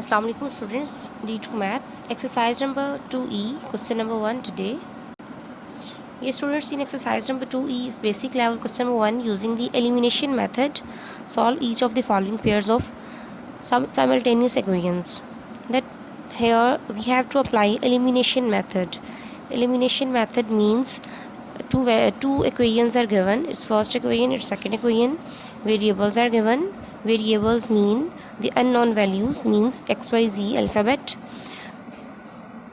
Assalamu alaikum students, D2 Maths, exercise number 2E, question number 1 today. Yes students, in exercise number 2E is basic level question number 1 using the elimination method. Solve each of the following pairs of simultaneous equations. That here we have to apply elimination method. Elimination method means two equations are given. Its first equation, its second equation. Variables are given. Variables mean the unknown values, means XYZ alphabet.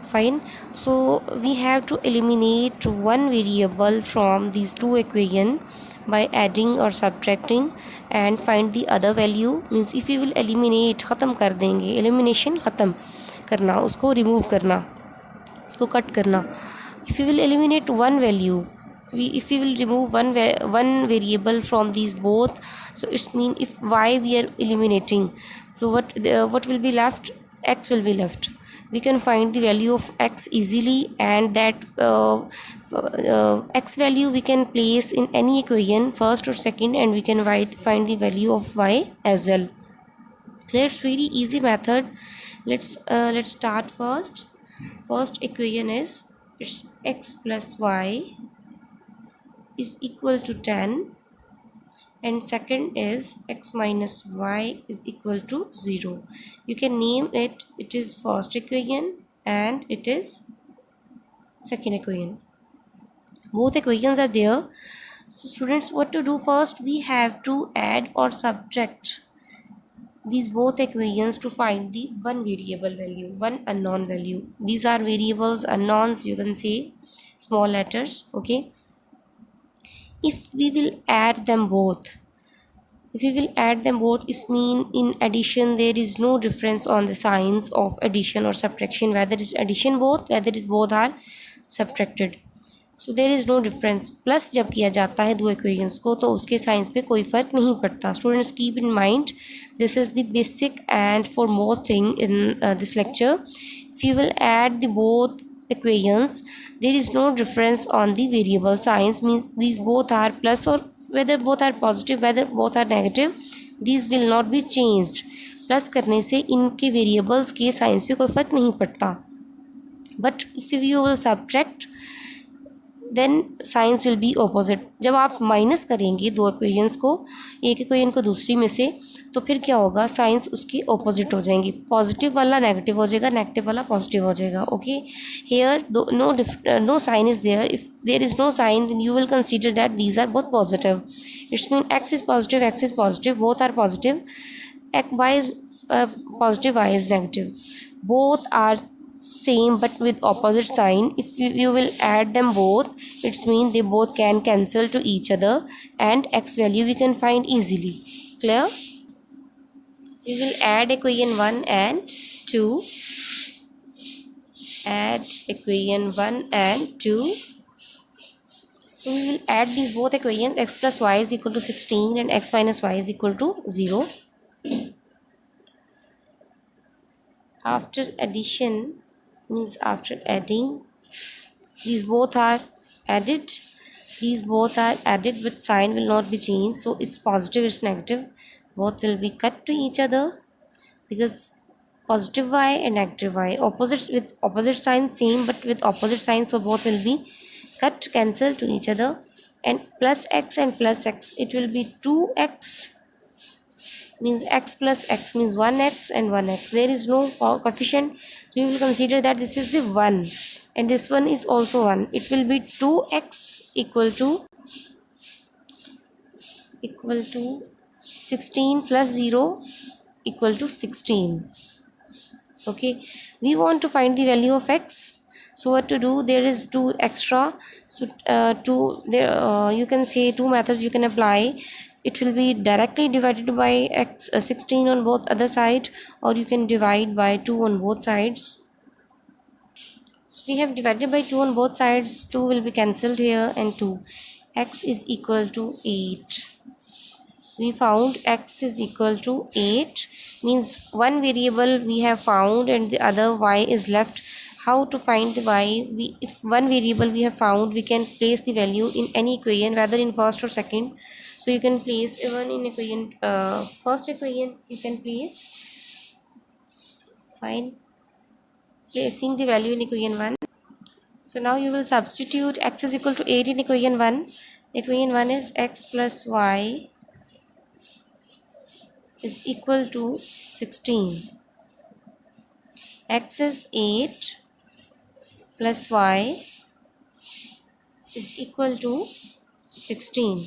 Fine. So we have to eliminate one variable from these two equations by adding or subtracting and find the other value. Means if we will eliminate, ख़त्म कर देंगे, elimination ख़त्म करना, उसको remove करना, उसको cut करना. If we will eliminate one value, if we will remove one variable from these both, so it means if y we are eliminating, so what will be left? X will be left. We can find the value of x easily, and that x value we can place in any equation, first or second, and we can find the value of y as well. Clear? It's very easy method. Let's start first. First equation is, it's x plus y is equal to 10, and second is x minus y is equal to 0. You can name it. It is first equation and it is second equation. Both equations are there. So students, what to do first? We have to add or subtract these both equations to find the one variable value, one unknown value. These are variables, unknowns, you can say small letters. Okay, if we will add them both, it means in addition there is no difference on the signs of addition or subtraction, whether it is addition both, whether it is both are subtracted. So there is no difference. Plus जब किया जाता है दो equations को तो उसके science पे कोई फ़र्क नहीं पड़ता. Students keep in mind, this is the basic and for most thing in this lecture. If you will add the both equations, there is no difference on the variable signs, means these both are plus, or whether both are positive, whether both are negative, these will not be changed. Plus करने से इनके variables के science पे कोई फ़र्क नहीं पड़ता. But if you will subtract, then signs will be opposite. जब आप माइनस करेंगे दो इक्वेशंस को, एक इक्वेशन को दूसरी में से, तो फिर क्या होगा? साइंस उसकी ऑपोजिट हो जाएंगी. पॉजिटिव वाला नेगेटिव हो जाएगा, नेगेटिव वाला पॉजिटिव हो जाएगा. Okay, here no sign is there. If there is no sign, then you will consider that these are both positive. It's mean X is positive, both are positive. Y is positive, Y is negative. Both are same but with opposite sign. If you will add them both, it means they both can cancel to each other, and x value we can find easily. Clear? We will add equation 1 and 2. Add equation 1 and 2. So we will add these both equations. X plus y is equal to 16 and x minus y is equal to 0. After addition, means after adding, these both are added, but sign will not be changed. So it's positive, it's negative, both will be cut to each other, because positive y and negative y, opposites with opposite sign, same but with opposite sign, so both will be cut, cancel to each other. And plus x and plus x, it will be 2x, means x plus x means 1x and 1x. There is no coefficient, so you will consider that this is the 1 and this one is also 1. It will be 2x equal to 16 plus 0 equal to 16. Okay, we want to find the value of x. So what to do? There is 2 extra, so you can say two methods you can apply. It will be directly divided by x 16 on both other side, or you can divide by 2 on both sides. So we have divided by 2 on both sides, 2 will be cancelled here, and 2. X is equal to 8. We found x is equal to 8, means one variable we have found and the other y is left. How to find the y? If one variable we have found, we can place the value in any equation, whether in first or second. So you can place even in equation, first equation you can place Fine. Placing the value in equation 1. So now you will substitute x is equal to 8 in equation 1. Equation 1 is x plus y is equal to 16. X is 8 plus y is equal to 16.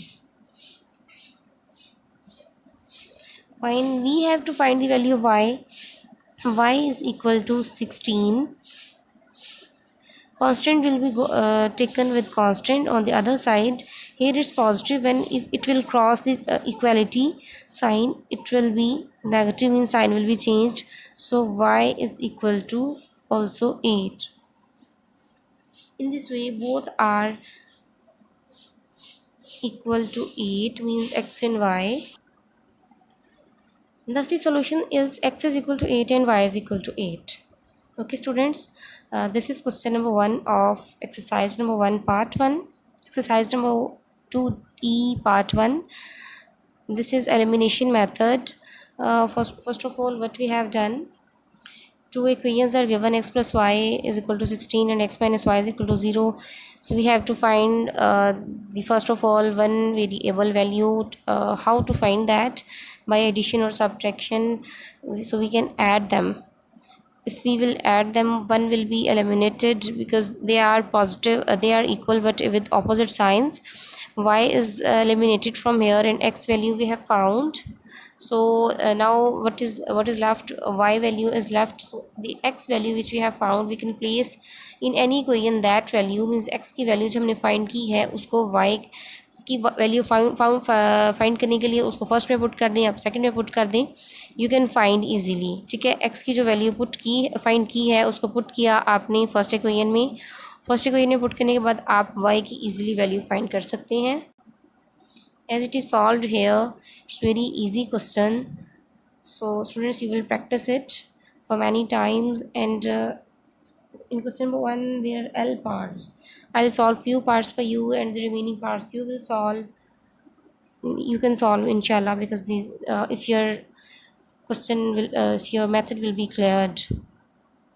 Fine. We have to find the value of y. Y is equal to 16. Constant will be taken with constant on the other side. Here it's positive. When if it will cross this equality sign, it will be negative, means sign will be changed. So y is equal to also 8. In this way both are equal to 8, means x and y. Thus the solution is x is equal to 8 and y is equal to 8. Okay students, this is question number 1 of exercise number 1 part 1. Exercise number 2e part 1. This is elimination method. First of all, what we have done, two equations are given, x plus y is equal to 16 and x minus y is equal to 0. So we have to find the first of all one variable value. How to find that? By addition or subtraction. So we can add them. If we will add them, one will be eliminated because they are positive, they are equal but with opposite signs. Y is eliminated from here and x value we have found. So now what is left? Y value is left. So the x value which we have found, we can place in any equation that value, means x की value जो हमने find की है उसको y की value find करने के लिए उसको फर्स्ट में पुट कर दें, आप सेकंड में पुट कर दें, यू कैन फाइंड इजीली. ठीक है, एक्स की जो वैल्यू पुट की फाइंड की है उसको पुट किया आपने फर्स्ट इक्वेशन में. फर्स्ट इक्वेशन में पुट करने के बाद आप वाई की इजीली वैल्यू फाइंड कर सकते हैं. As it is solved here, it's very easy question. So students you will practice it for many times and in question number 1 there are L parts. I'll solve few parts for you and the remaining parts you will solve. You can solve inshallah, because these if your question will if your method will be cleared.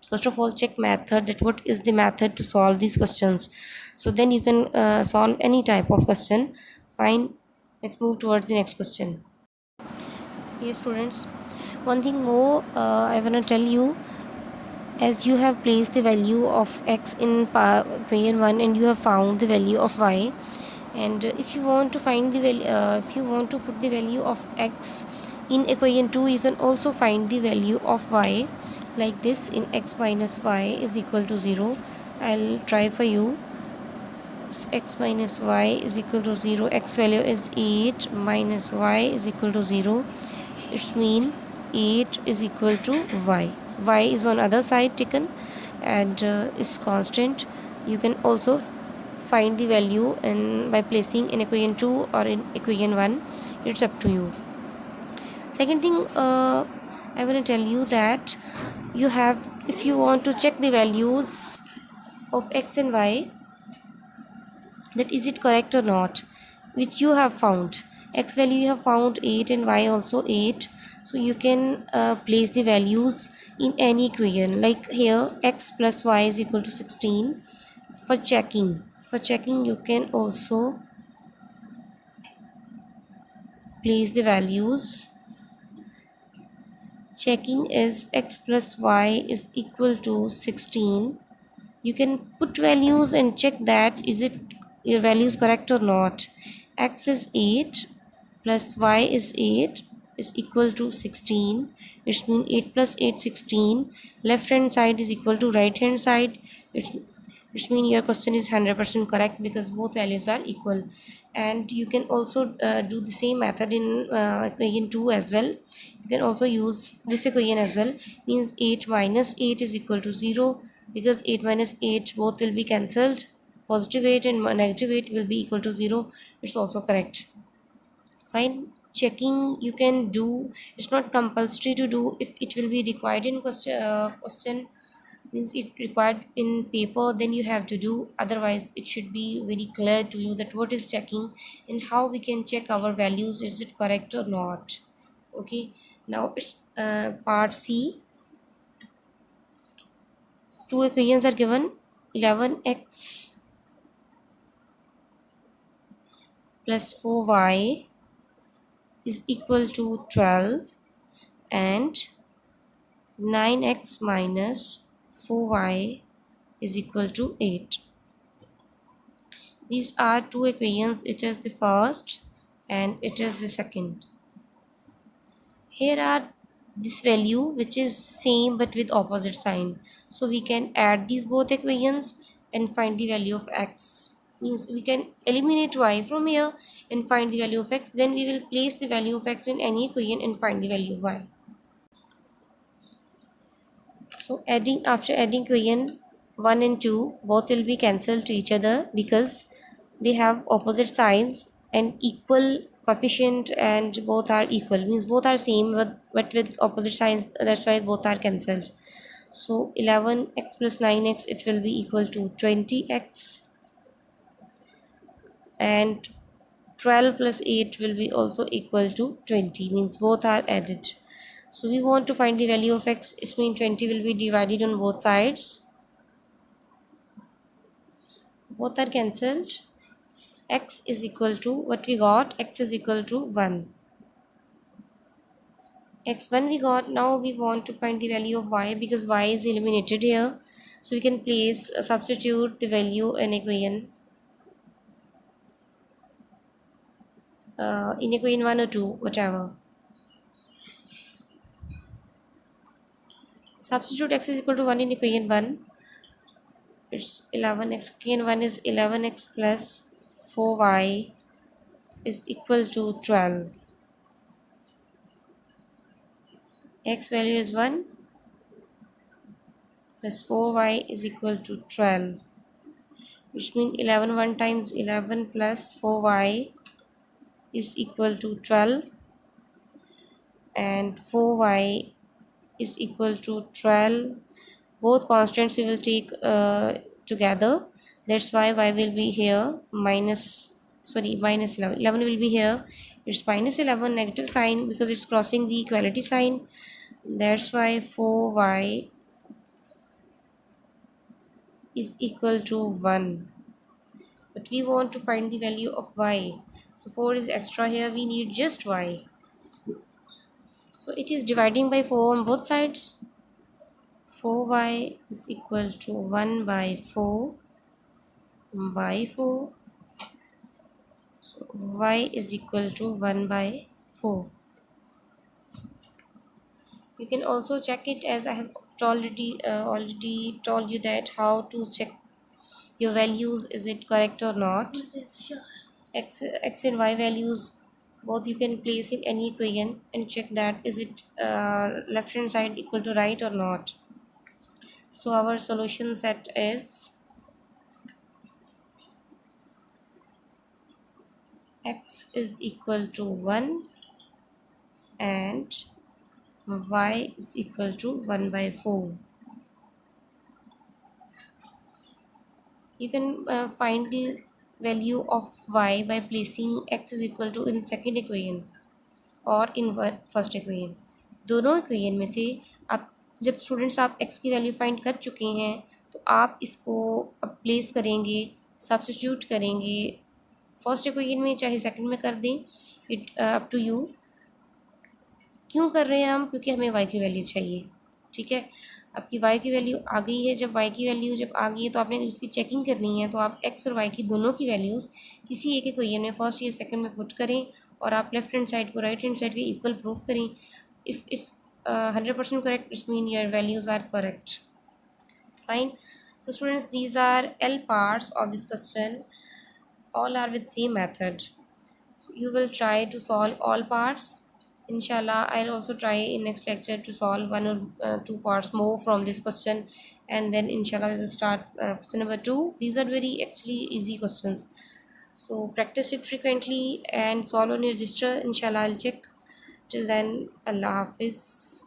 First of all, check method, that what is the method to solve these questions, so then you can solve any type of question. Fine, let's move towards the next question. Yes students, one thing more I want to tell you. As you have placed the value of x in equation 1 and you have found the value of y, and if you want to find the value, if you want to put the value of x in equation 2, you can also find the value of y like this. In x minus y is equal to 0. I'll try for you. X minus y is equal to 0. X value is 8 minus y is equal to 0. It's mean 8 is equal to y. Y is on other side taken and is constant. You can also find the value and by placing in equation 2 or in equation 1. It's up to you. Second thing I want to tell you that you have, if you want to check the values of x and y, that is it correct or not, which you have found. X value you have found 8 and y also 8. So you can place the values in any equation. Like here x plus y is equal to 16. For checking you can also place the values. Checking is x plus y is equal to 16. You can put values and check that is it your value is correct or not. X is 8 plus y is 8 is equal to 16. It means 8 plus 8 16. Left hand side is equal to right hand side. It means your question is 100% correct because both values are equal. And you can also do the same method in equation 2 as well. You can also use this equation as well. Means 8 minus 8 is equal to 0, because 8 minus 8 both will be cancelled. Positive 8 and negative 8 will be equal to 0. It's also correct. Fine. Checking you can do, it's not compulsory to do. If it will be required in question means it required in paper, then you have to do. Otherwise it should be very clear to you that what is checking and how we can check our values, is it correct or not. Okay, now it's part C. Two equations are given. 11x plus 4y is equal to 12 and 9x minus 4y is equal to 8. These are two equations. It is the first and it is the second. Here are this value which is same but with opposite sign. So we can add these both equations and find the value of x. Means we can eliminate y from here and find the value of x. Then we will place the value of x in any equation and find the value of y. So after adding equation 1 and 2, both will be cancelled to each other because they have opposite signs and equal coefficient, and both are equal, means both are same but with opposite signs. That's why both are cancelled. So 11x plus 9x, it will be equal to 20x, and 12 plus 8 will be also equal to 20, means both are added. So we want to find the value of x. It means 20 will be divided on both sides. Both are cancelled. X is equal to, what we got, x is equal to 1. X1 we got. Now we want to find the value of y because y is eliminated here. So we can place, substitute the value in equation. In equation 1 or 2, whatever. Substitute x is equal to 1 in equation 1. It's 11x. Equation 1 is 11x plus 4y is equal to 12. X value is 1 plus 4y is equal to 12, which means 11 1 times 11 plus 4y is equal to 12, and 4y is equal to 12. Both constants we will take together. That's why y will be here minus 11. 11 will be here. It's minus 11, negative sign, because it's crossing the equality sign. That's why 4y is equal to 1. But we want to find the value of y. So 4 is extra here. We need just y. So it is dividing by 4 on both sides. 4y is equal to 1 by 4 by 4. So y is equal to 1 by 4. You can also check it, as I have already told you that how to check your values, is it correct or not. X and y values both you can place in any equation and check that is it left hand side equal to right or not. So our solution set is x is equal to 1 and y is equal to 1 by 4. You can find the value of y by placing x is equal to in second equation और in first equation. दोनों equation में से आप जब students आप x की value find कर चुके हैं तो आप इसको अब प्लेस करेंगे, सब्स्टिट्यूट करेंगे फर्स्ट इक्वेशन में, चाहे सेकंड में कर दें, इट अप टू यू. क्यों कर रहे हैं हम? क्योंकि हमें y की वैल्यू चाहिए. ठीक है, आपकी y की वैल्यू आ गई है. जब y की वैल्यू जब आ गई है तो आपने इसकी चेकिंग करनी है. तो आप x और y की दोनों की वैल्यूज़ किसी एक इक्वेशन में फर्स्ट या सेकंड में पुट करें और आप लेफ्ट हैंड साइड को राइट हैंड साइड के इक्वल प्रूफ करें. If is 100% correct, it's mean your values are correct. Fine. So students, these are L parts of this question. All are with same method. So you will try to solve all parts. Inshallah, I'll also try in next lecture to solve one or two parts more from this question, and then inshallah we will start question number 2. These are very actually easy questions. So practice it frequently and solve on your register. Inshallah, I'll check. Till then, Allah Hafiz.